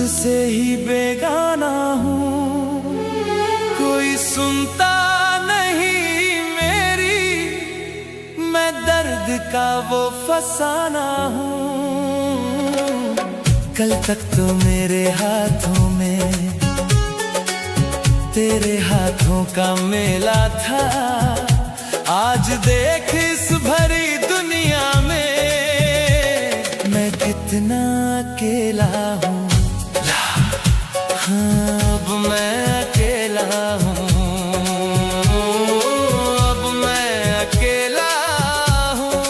से ही बेगाना हूँ, कोई सुनता नहीं मेरी, मैं दर्द का वो फसाना हूँ। कल तक तो मेरे हाथों में तेरे हाथों का मेला था, आज देख इस भरी दुनिया में मैं कितना अकेला हूँ। हाँ, अब मैं अकेला हूँ, अब मैं अकेला हूँ।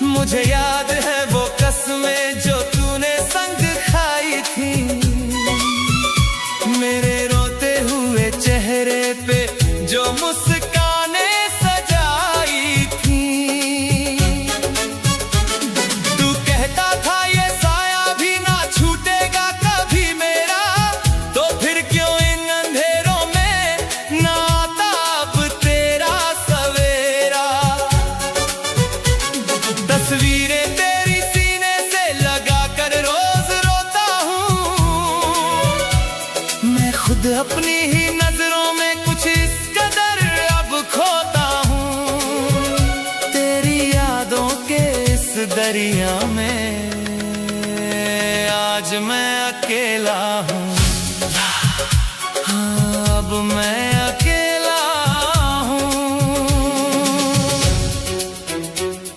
मुझे याद है वो कसमें जो तूने संग खाई थी, मेरे रोते हुए चेहरे पे जो मुस्काने सजाई थी। तू कहता था ये साया भी ना छूटेगा कभी मेरा, तो फिर क्यों इन अंधेरों में ना आता अब तेरा सवेरा। तस्वीरें तेरी सीने से लगा कर रोज रोता हूँ, मैं खुद अपनी ही नजरों में कुछ इस कदर अब खोता हूँ। तेरी यादों के इस दरिया में आज मैं अकेला हूँ। हाँ, अब मैं अकेला हूँ।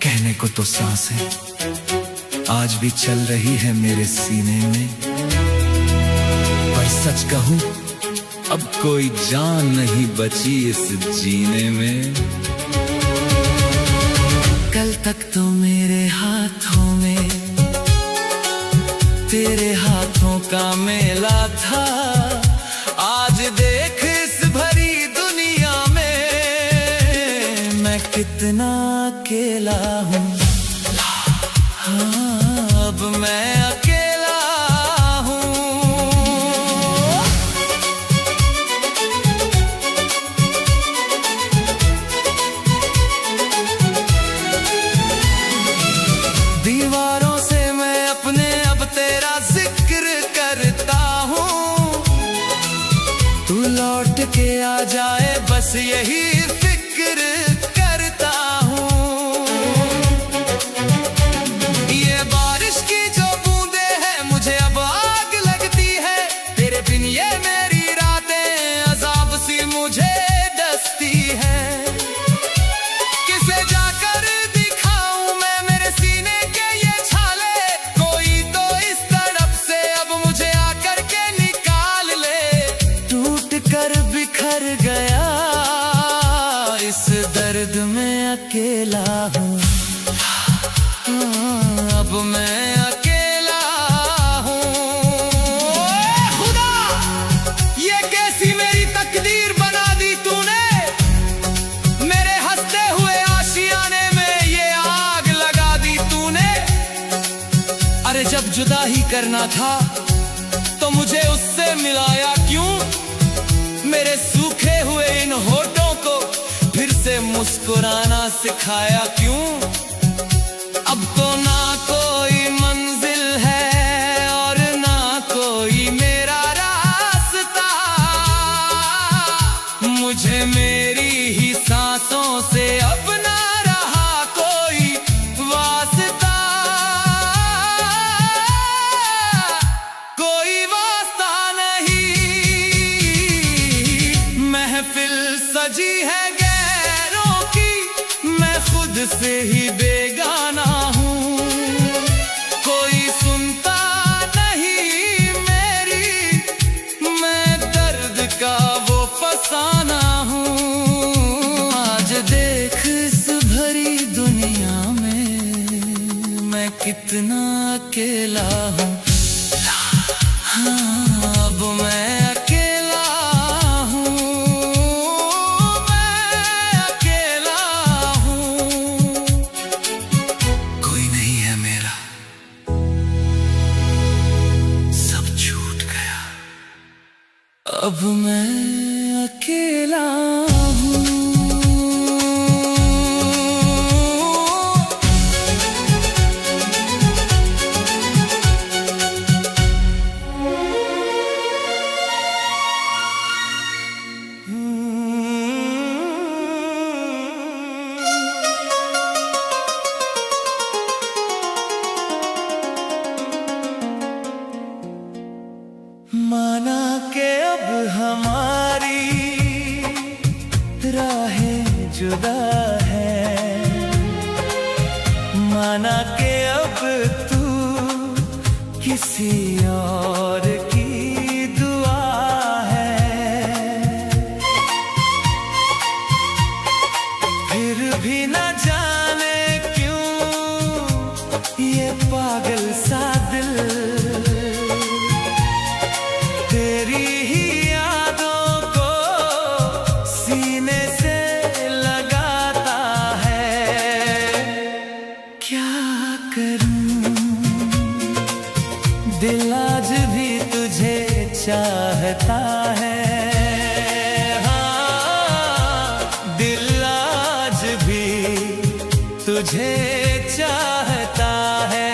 कहने को तो सांसें आज भी चल रही है मेरे सीने में, पर सच कहूं अब कोई जान नहीं बची इस जीने में। कल तक तो मेरे हाथों में तेरे हाथों का मेला था, आज देख इस भरी दुनिया में मैं कितना अकेला हूँ। हाँ, अब मैं अकेला हूँ। दीवारों से मैं अपने अब तेरा जिक्र करता हूँ, तू लौट के आ जाए बस यही फिक्र करता हूँ। ये बारिश की जो बूंदे हैं मुझे अब आग लगती है, तेरे बिन ये मेरी रातें अजाब सी मुझे डसती है। किसे जाकर दिखाऊं मैं मेरे सीने के ये छाले, कोई तो इस तड़प से अब मुझे आकर के निकाल ले। टूट कर बिखर गया इस दर्द में अकेला हूँ, अब मैं अकेला हूँ। खुदा, ये कैसी मेरी तकदीर बना दी तूने, मेरे हंसते हुए आशियाने में ये आग लगा दी तूने। अरे जब जुदा ही करना था तो मुझे उससे मिलाया क्यों, मेरे सूखे हुए इन होठों को फिर से मुस्कुराना सिखाया क्यों। अब तो ना कोई मंजिल है और ना कोई मेरा रास्ता, मुझे मेरी ही सांसों से अब ना रहा कोई वास्ता, कोई वास्ता नहीं। महफिल सजी है गैरों की, मैं खुद से ही बेगाना हूँ, कोई सुनता नहीं मेरी, मैं दर्द का वो फसाना हूँ। आज देख इस भरी दुनिया में मैं कितना अकेला हूँ। हाँ, अब मैं अकेला हूँ, मैं अकेला हूँ। कोई नहीं है मेरा, सब छूट गया। मैं अकेला हूँ। माना के अब हमारी राहें जुदा है, माना के अब तू किसी और की दुआ है, फिर भी न जाने क्यों ये पागल सा दिल तेरी ही यादों को सीने से लगाता है। क्या करूं, दिल आज भी तुझे चाहता है। हाँ, दिल आज भी तुझे चाहता है।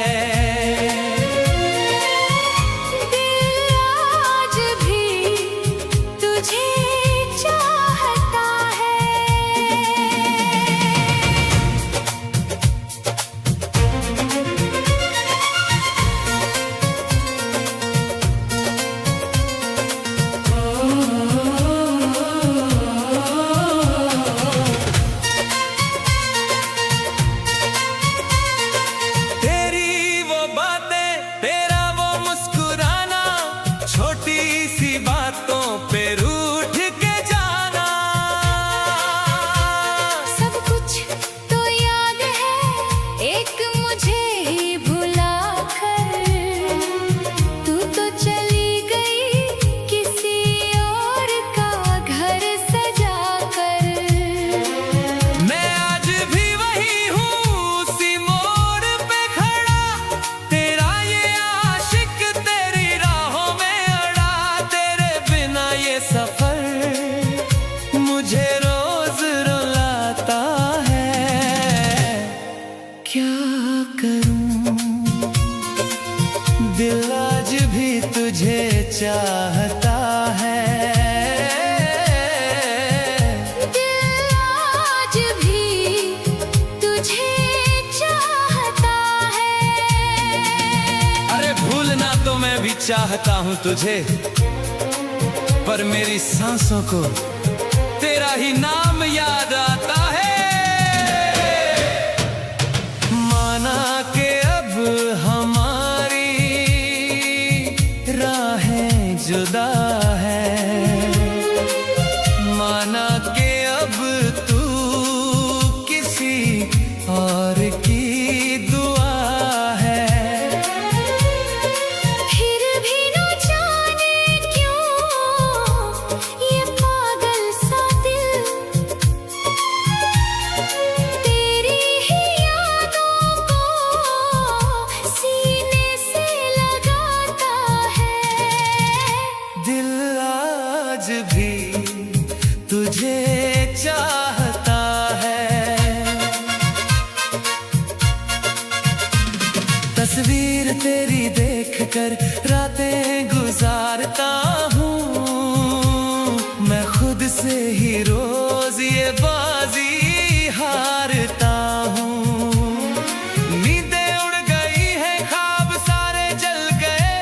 मुझे रोज रुलाता है। क्या करूं, दिल आज भी तुझे चाहता है। दिल आज भी तुझे चाहता है। अरे भूलना तो मैं भी चाहता हूँ तुझे, पर मेरी सांसों को तेरा ही नाम याद आता है। माना के अब हमारी राहें जुदा है, माना के अब तू किसी और की दुआ है। आज भी तुझे चाहता है। तस्वीर तेरी देखकर रातें गुजारता हूँ, मैं खुद से ही रोज ये बाजी हारता हूँ। नींदें उड़ गई हैं, ख्वाब सारे जल गए,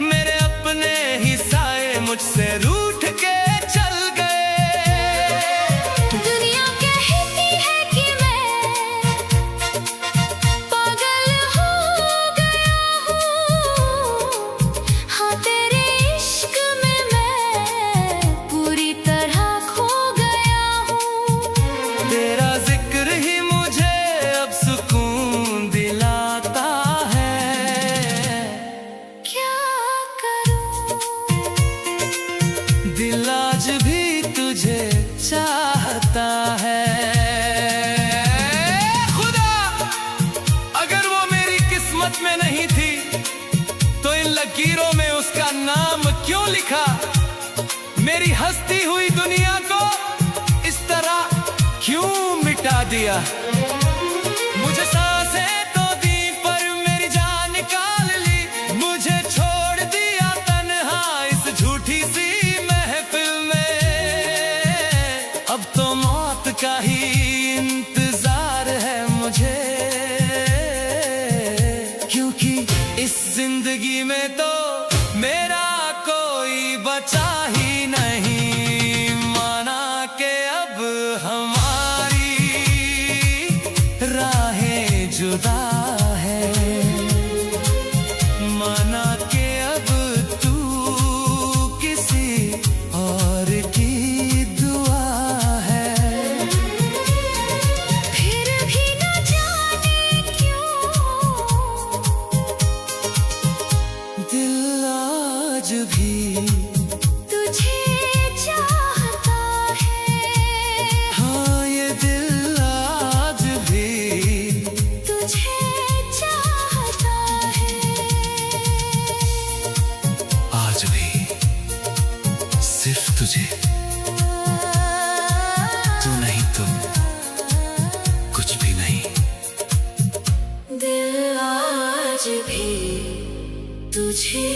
मेरे अपने ही साए मुझसे रूठ के चल गए। दुनिया कहती है कि मैं पागल हो गया हूँ। हाँ, तेरे इश्क में मैं पूरी तरह खो गया हूँ। तेरा जिक्र ही मुझे अब सुकून दिलाता है। क्या करूँ, दिल आज भी तुझे चाहता है। खुदा, अगर वो मेरी किस्मत में नहीं थी तो इन लकीरों में उसका नाम क्यों लिखा? मेरी हस्ती हंसती हुई दुनिया को इस तरह क्यों मिटा दिया। मुझे सांसें तो दी पर मेरी जान निकाल ली, मुझे छोड़ दिया तन्हा इस झूठी सी महफिल में। अब तो मौत का ही इंतजार है मुझे, क्योंकि इस जिंदगी में तो मेरा कोई बचा ही नहीं। माना के अब हमारी राहें जुदा है, माना के अब तू किसी और की दुआ है। फिर भी न जाने क्यों दिल आज भी तुझे चाहता है। हाँ ये दिल आज भी तुझे चाहता है। आज भी सिर्फ तुझे, तू नहीं तो कुछ भी नहीं। दिल आज भी तुझे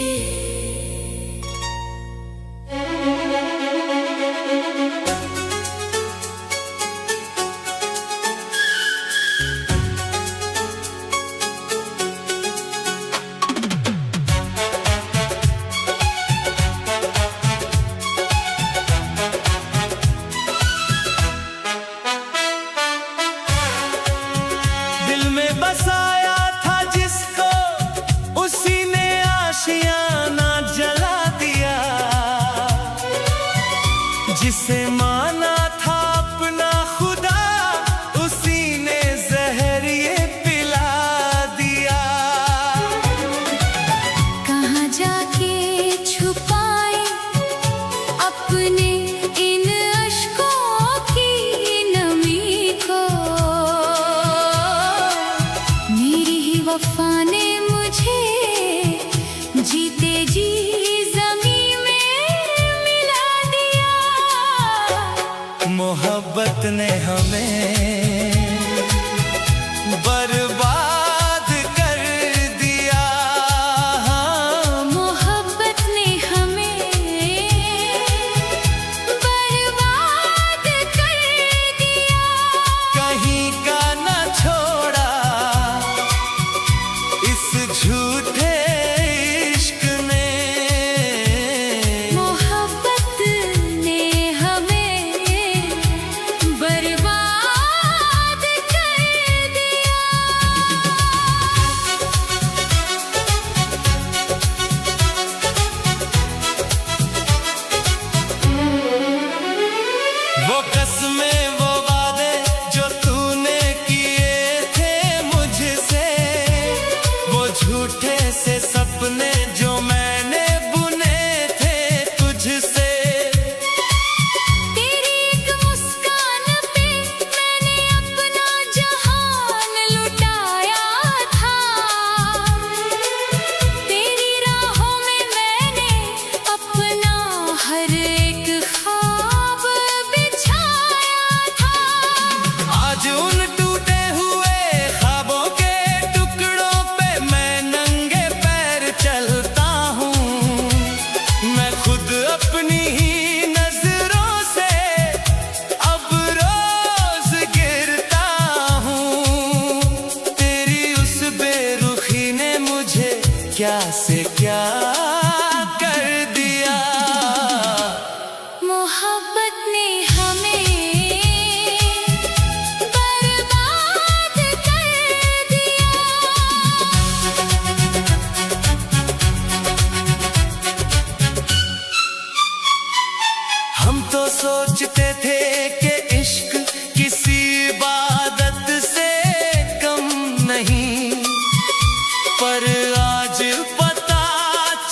दिल में बसाया था जिसको उसी ने आशियाना जला दिया, जिसे माना था अपना खुदा उसी ने जहर ये पिला दिया। कहाँ जाके छुपाए अपने इन अश्कों की नमी को। मेरी ही वफा ने मुझे जीते जी ज़मीं में मिला दिया। मोहब्बत ने हमें बर्बाद कर दिया। मोहब्बत ने हमें बर्बाद कर दिया। कहीं का न छोड़ा इस झूठे इश्क ने। मोहब्बत ने हमें बर्बाद कर दिया। वो कसमें वो वादे जो तूने किए थे मुझसे, वो झूठे से सपने जो मैंने बुने थे तुझसे। तेरी एक मुस्कान पे मैंने अपना जहान लुटाया था। तेरी राहों में मैंने अपना हर एक ख्वाब बिछाया था। आज उन टूटे हुए ख्वाबों के टुकड़ों पे मैं नंगे पैर चलता हूँ। मैं खुद अपनी ही नजरों से अब रोज गिरता हूँ। तेरी उस बेरुखी ने मुझे क्या से क्या कर दिया। मोहब्बत ने हमें बर्बाद कर दिया। हम तो सोचते थे कि इश्क किसी इबादत से कम नहीं, पर आज पता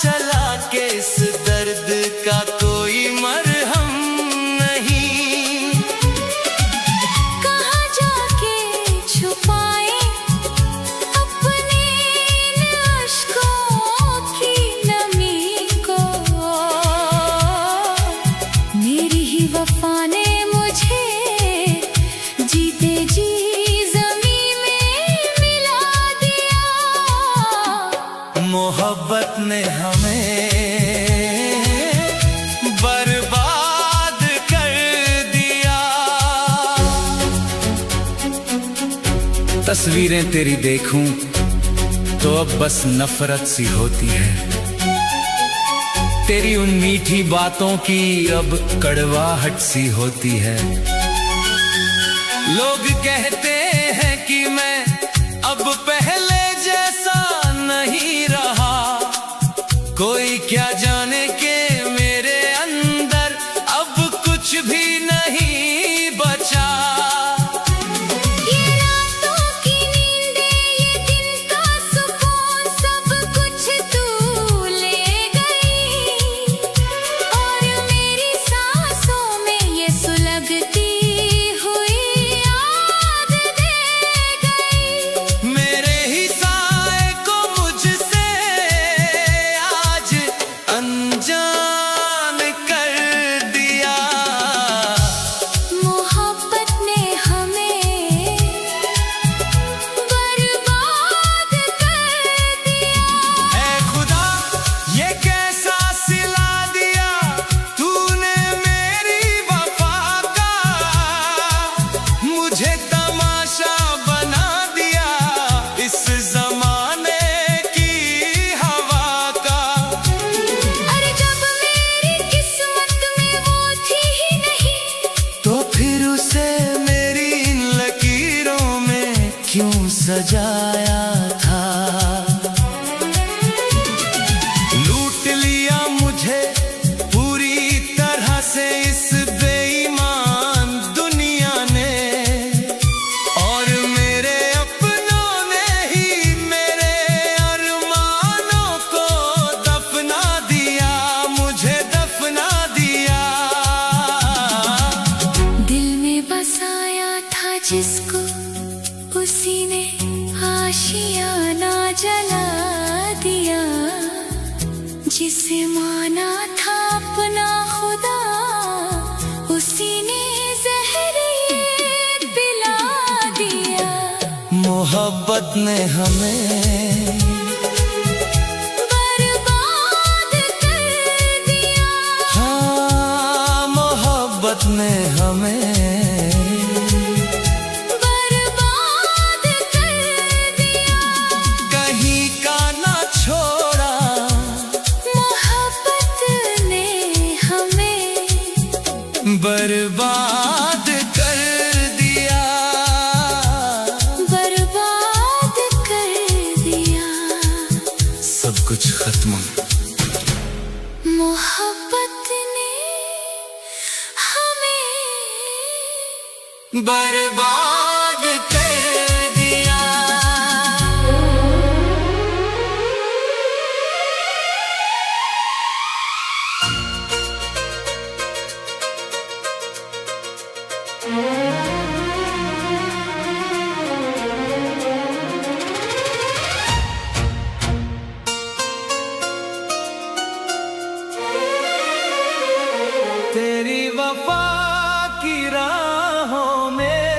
चला कि इस दर्द का कोई मरहम नहीं। कहाँ जाके छुपाए अपने इन अश्कों की नमी को। मेरी ही वफा ने मुझे जीते जी ज़मीं में मिला दिया। मोहब्बत ने हमें बर्बाद कर दिया। तस्वीरें तेरी देखूं तो अब बस नफरत सी होती है। तेरी उन मीठी बातों की अब कड़वाहट सी होती है। लोग कहते हैं कि मैं अब पहले जैसा नहीं रहा। कोई क्या जाने के मेरे अंदर अब कुछ भी नहीं बचा। ये रातों की नींदें, ये दिन का सुकून, सब कुछ तू ले गई। और मेरी सांसों में ये सुलगती हुई आग दे गई। मेरे ही साए को मुझसे आज अनजान कर दिया। मोहब्बत ने हमें बर्बाद कर दिया। ऐ खुदा ये कैसा सिला दिया तूने मेरी वफा का। मुझे तमाशा बना दिया इस जमाने की हवा का। अरे जब मेरी किस्मत में वो थी ही नहीं, तो फिर उसे मेरी इन लकीरों में क्यों सजाया था। लूट लिया मुझे पूरी तरह से इस बेईमान दुनिया ने। और मेरे अपनों ने ही मेरे अरमानों को दफना दिया, मुझे दफना दिया। दिल में बसाया था जिसको उसी ने आशियाना जला दिया। जिसे माना था अपना खुदा, उसी ने जहर ये पिला दिया। मोहब्बत ने हमें बर्बाद कर दिया। हाँ, मोहब्बत ने हमें बर्बाद कर दिया। कहीं का ना छोड़ा। मोहब्बत ने हमें बर्बाद कर दिया। बर्बाद कर दिया। सब कुछ खत्म। मोहब्बत ने हमें बर्बाद कर दिया। तेरी वफा की राहों में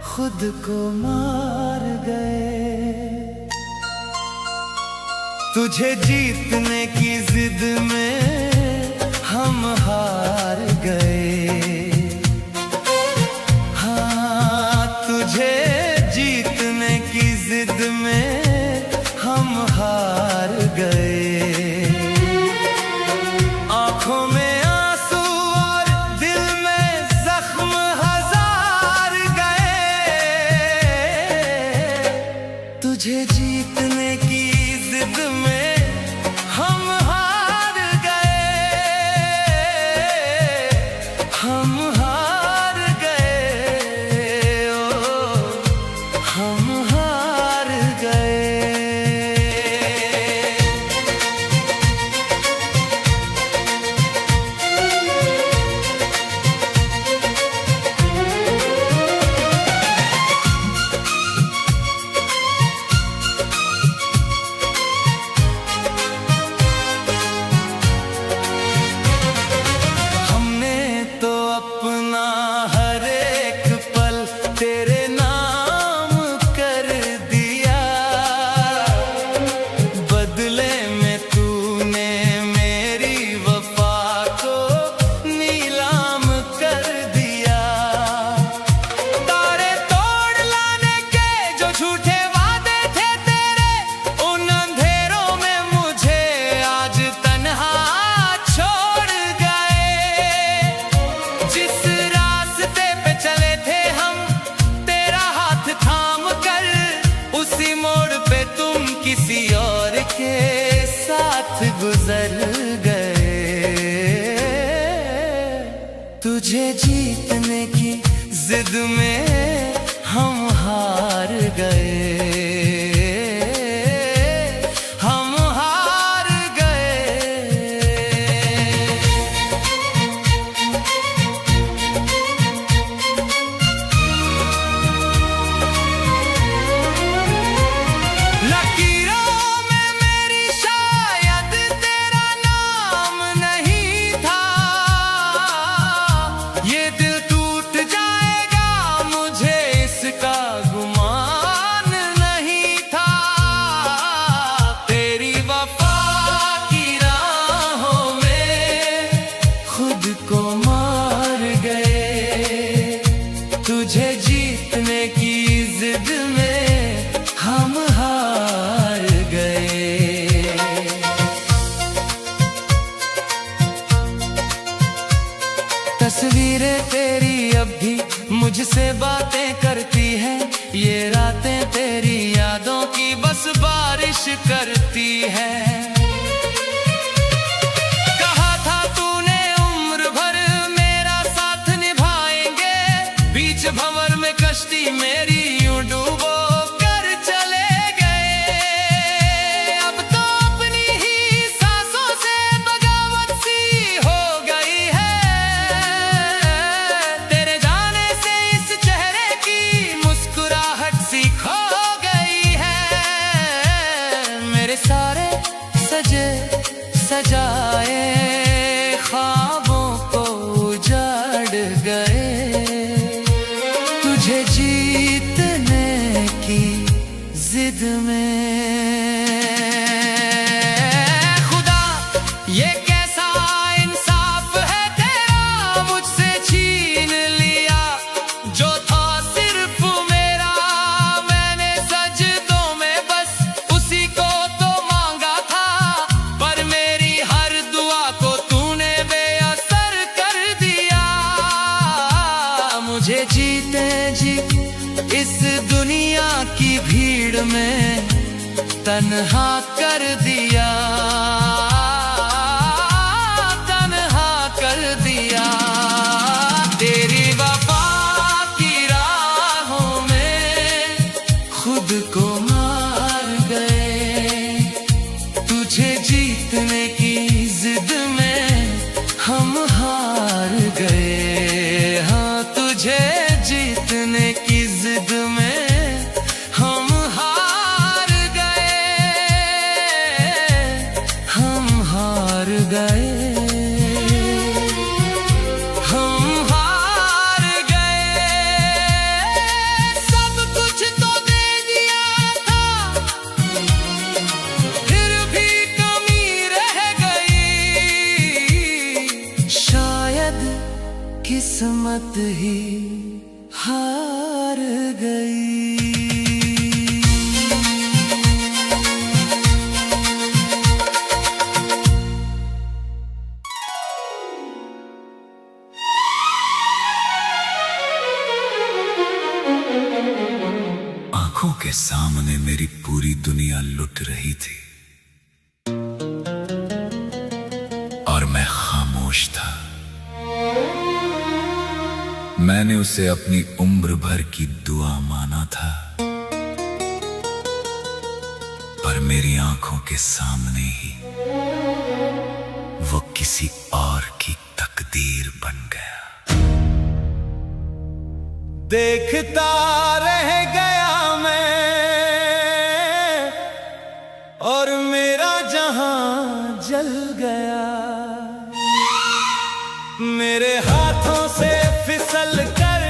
खुद को मार गए। तुझे जीतने की जिद में हम हार गए। हाँ, तुझे जीतने की जिद में हम हार गए। आंखों में आंसू और दिल में जख्म हजार गए। तुझे जीतने की जिद में हम हार गए। हम हार गए। ओ, हम हार गए। हमने तुझे जीतने की जिद में हम हार गए, हम हार गए। लकीरों में मेरी शायद तेरा नाम नहीं था, ये दिल टूट जाएगा मुझे इसका गुमान नहीं था। तेरी वफा की राहों में खुद को मार गए, तुझे जीतने की जिद में हम हार गए। तस्वीरें तेरी अब भी मुझसे बातें करती है, ये रातें तेरी यादों की बस बारिश करती है। कहा था तूने उम्र भर मेरा साथ निभाएंगे, बीच भंवर में कश्ती मेरी यूं डूबो कर चले गए। अब तो अपनी ही सांसों से बगावत सी हो गई है, तेरे जाने से इस चेहरे की मुस्कुराहट सी खो गई है। मेरे सारे सजे सजाए ख्वाबों को उजाड़ गए, तुझे जीतने की जिद में। खुदा ये कैसा इंसाफ है तेरा, मुझसे छीन लिया जो था सिर्फ मेरा। मैंने सजदों में बस उसी को तो मांगा था, पर मेरी हर दुआ को तूने बेअसर कर दिया। मुझे जीते जी इस दुनिया की भीड़ में तन्हा कर दिया, तन्हा कर दिया। तेरी वफा की राहों में खुद को मार गए, तुझे जीतने की जिद में हम हार गए। हाँ, तुझे जीतने की जिद में हम हार गए, हम हार गए, हम हार गए। सब कुछ तो दे दिया था, फिर भी कमी रह गई, शायद किस्मत ही हार गई। आंखों के सामने मेरी पूरी दुनिया लुट रही थी और मैं खामोश था। मैंने उसे अपनी उम्र भर की दुआ माना था, पर मेरी आंखों के सामने ही वो किसी और की तकदीर बन गया। देखता रह गया मैं और मेरा जहां जल गया, मेरे हाथों से फिसल कर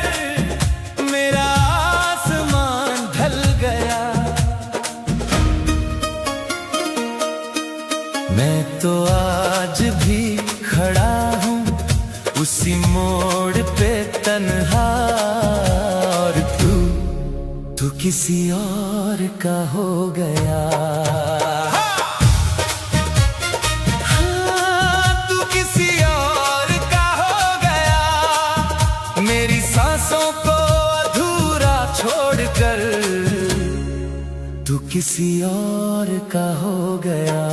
मेरा आसमान ढल गया। मैं तो आज भी खड़ा हूँ उसी मोड़ पे तन्हा, और तू किसी और का हो गया। हाँ, तू किसी और का हो गया, मेरी सांसों को अधूरा छोड़कर तू किसी और का हो गया।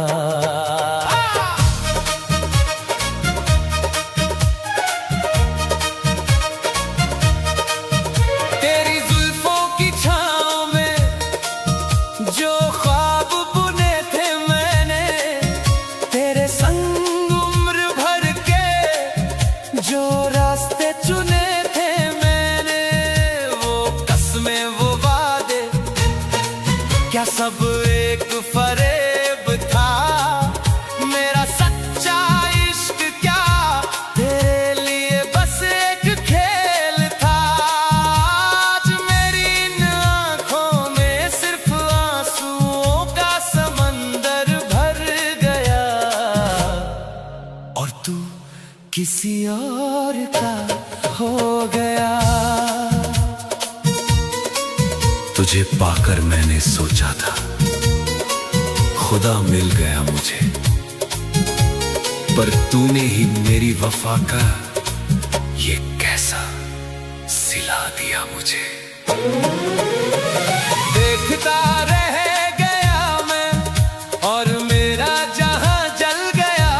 तुझे पाकर मैंने सोचा था खुदा मिल गया मुझे, पर तूने ही मेरी वफा का ये कैसा सिला दिया मुझे। देखता रह गया मैं और मेरा जहां जल गया,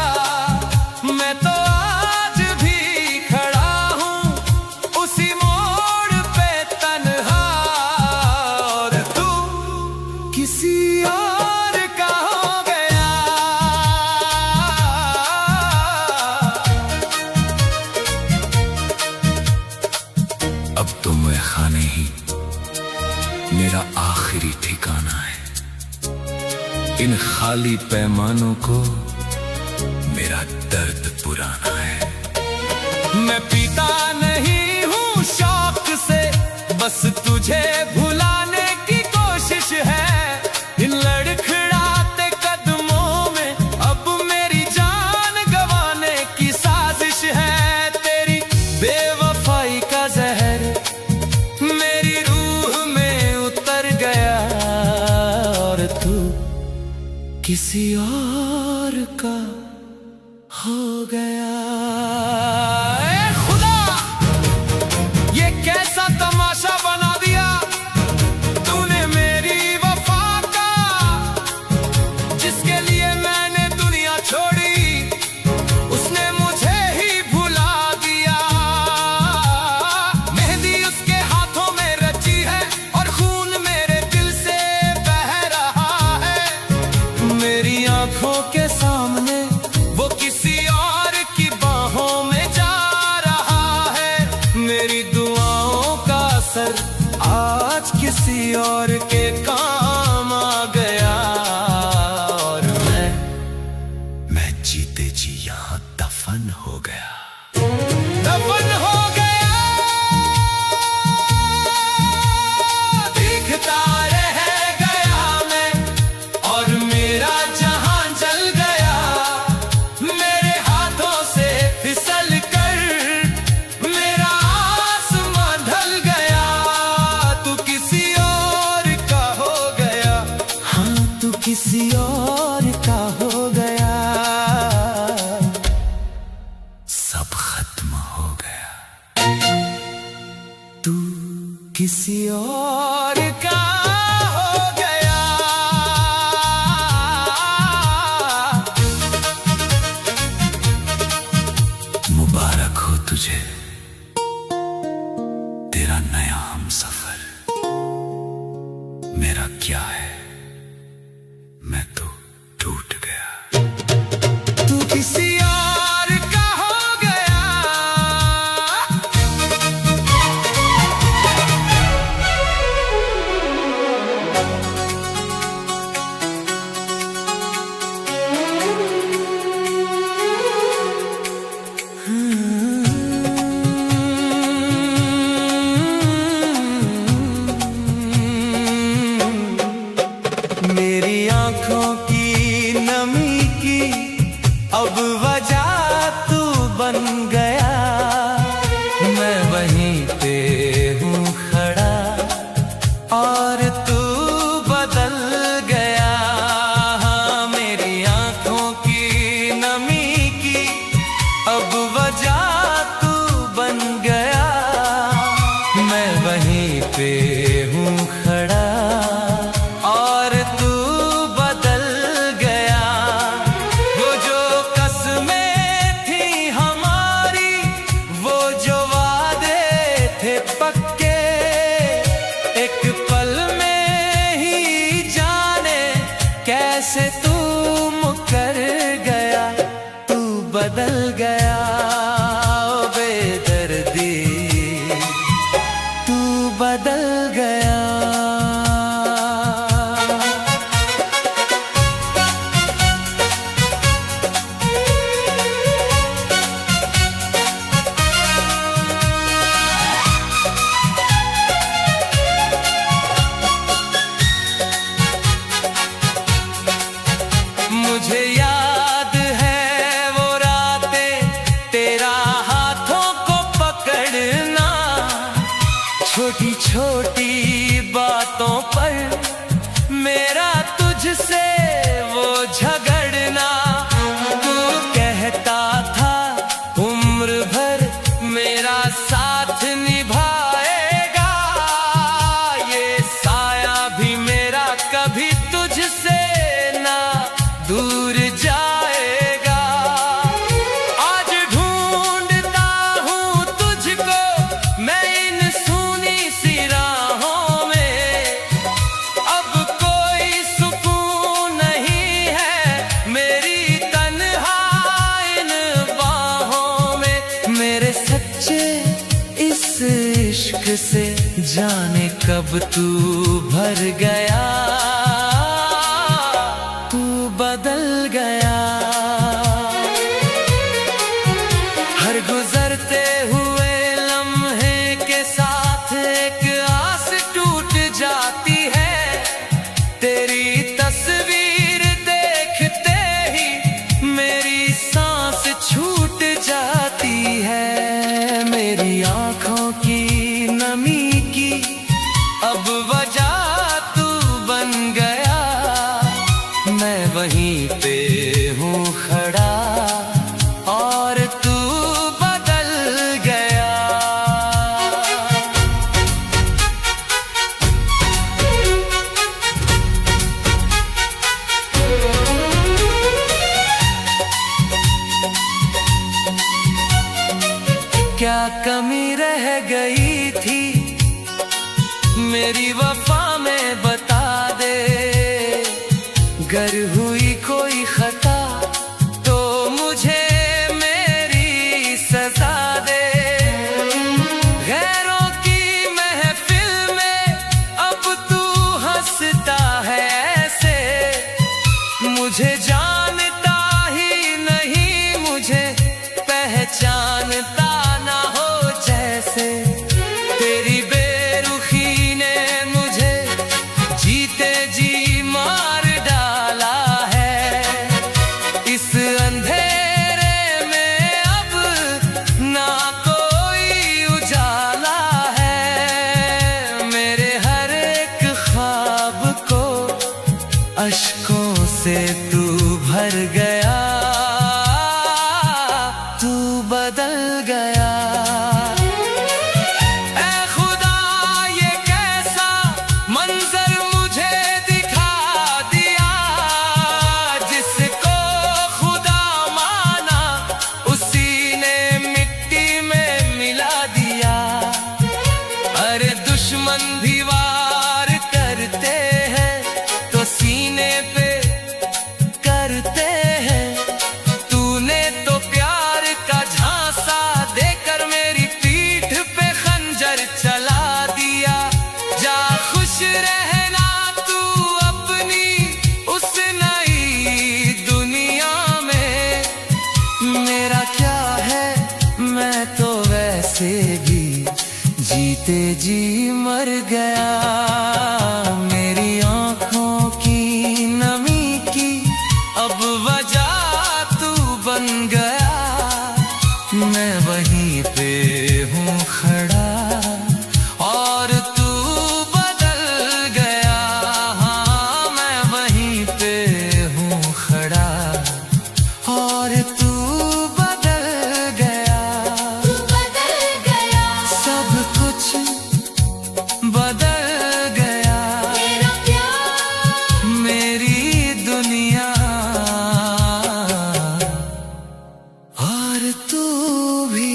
मैं तो आज भी खड़ा हूं उसी मोड़ पे तन्हा, और तू किसी और का हो गया। अब तो मैं खाने ही मेरा आखिरी ठिकाना है, इन खाली पैमानों को मेरा दर्द पुराना है। मैं पीता नहीं हूँ शौक से, बस तुझे भुलाने की कोशिश है। इन लड़खड़ाते कदमों में अब मेरी जान गंवाने की साजिश है। तेरी बेवफाई का जहर मेरी रूह में उतर गया, और तू किसी और का हो गया। ए खुदा, ये कैसा तमाशा बना दिया तूने मेरी वफा का, जिसके लिए मैंने दुनिया छोड़ी उसने मुझे ही भुला दिया। मेहंदी उसके हाथों में रची है और खून मेरे दिल से बह रहा है। मेरी आंखों के सामने वो किसी और की बाहों में जा रहा है। मेरी दुआओं का असर आज किसी और के काम आ गया, और मैं जीते जी यहाँ दफन हो गया। दफन हो गया। दिखता रह गया मैं और मेरा जहां जल गया, मेरे हाथों से फिसल कर मेरा आसमां ढल गया। तू किसी और का हो गया, हाँ तू किसी और का हो गया। सब खत्म हो गया। तू किसी और का हो गया। मुबारक हो तुझे तेरा नया हमसफर। मेरा क्या है, मैं तो टूट गया। तू किसी और का हो गया। मेरी आंखों की नमी की अब वजह तू बन गया। मैं वहीं पे हूँ खड़ा और तू बदल गया। हाँ, मेरी आंखों की नमी की अब वजह तू बन गया। मैं वहीं पे हूँ खड़ा और तू बदल गया। वो जो कसमें थी हमारी, वो जो वादे थे पक्के, एक पल में ही जाने कैसे तू मुकर गया। तू बदल गया ओ बेदर्दी, तू बदल गया। मुझे याद है वो रातें, तेरा हाथों को पकड़ना, छोटी छोटी बातों पर मेरा तुझसे वो झगड़ना। तू कहता था उम्र भर मेरा साथ निभाएगा, ये साया भी मेरा कभी तुझसे ना दूर जाएगा। आज ढूंढता हूँ तुझको मैं इन सूनी सी राहों में, अब कोई सुकून नहीं है मेरी तन्हाई इन बाहों में। मेरे सच्चे इस इश्क से जाने कब तू भर गया, तू बदल गया। हर गुजरते हुए लम्हे के साथ एक आस टूट जाती है, तेरी तस्वीर देखते ही मेरी सांस छूट जाती है। मेरी आंखों की नमी की अब वजह तू बन गया, मैं वहीं पे हूँ खड़ा और तू बदल गया। क्या कमी रह गई थी मेरी वफा में बता दे, गर हुई कोई खता तो मुझे मेरी सजा दे। गैरों की महफिल में अब तू हंसता है ऐसे, मुझे जानता ही नहीं मुझे पहचानता ना हो जैसे। तेरी बेरुखी ने मुझे जीते जी मार डाला है, इस अंधेरे में अब ना कोई उजाला है। मेरे हर एक ख्वाब को अश्कों से तू भर गया, तू बदल गया। ऐ खुदा ये कैसा मंजर मुझे दिखा दिया, जिसको खुदा माना उसी ने मिट्टी में मिला दिया। अरे दुश्मन भी वार करते हैं तो सीने पे करते हैं, तूने तो प्यार का झांसा देकर मेरी पीठ पे खंजर चला दिया। जा खुश रहना तू अपनी उस नई दुनिया में, मेरा क्या है मैं तो वैसे भी जीते जी मर गया। मेरी आंखों की नमी की अब वजह तू बन गया, मैं वहीं पे हूँ खड़ा और तू बदल गया। हाँ मैं वहीं पे हूँ खड़ा और तू बदल गया। तू बदल गया, सब कुछ बदल गया, तेरा प्यार मेरी दुनिया और तू भी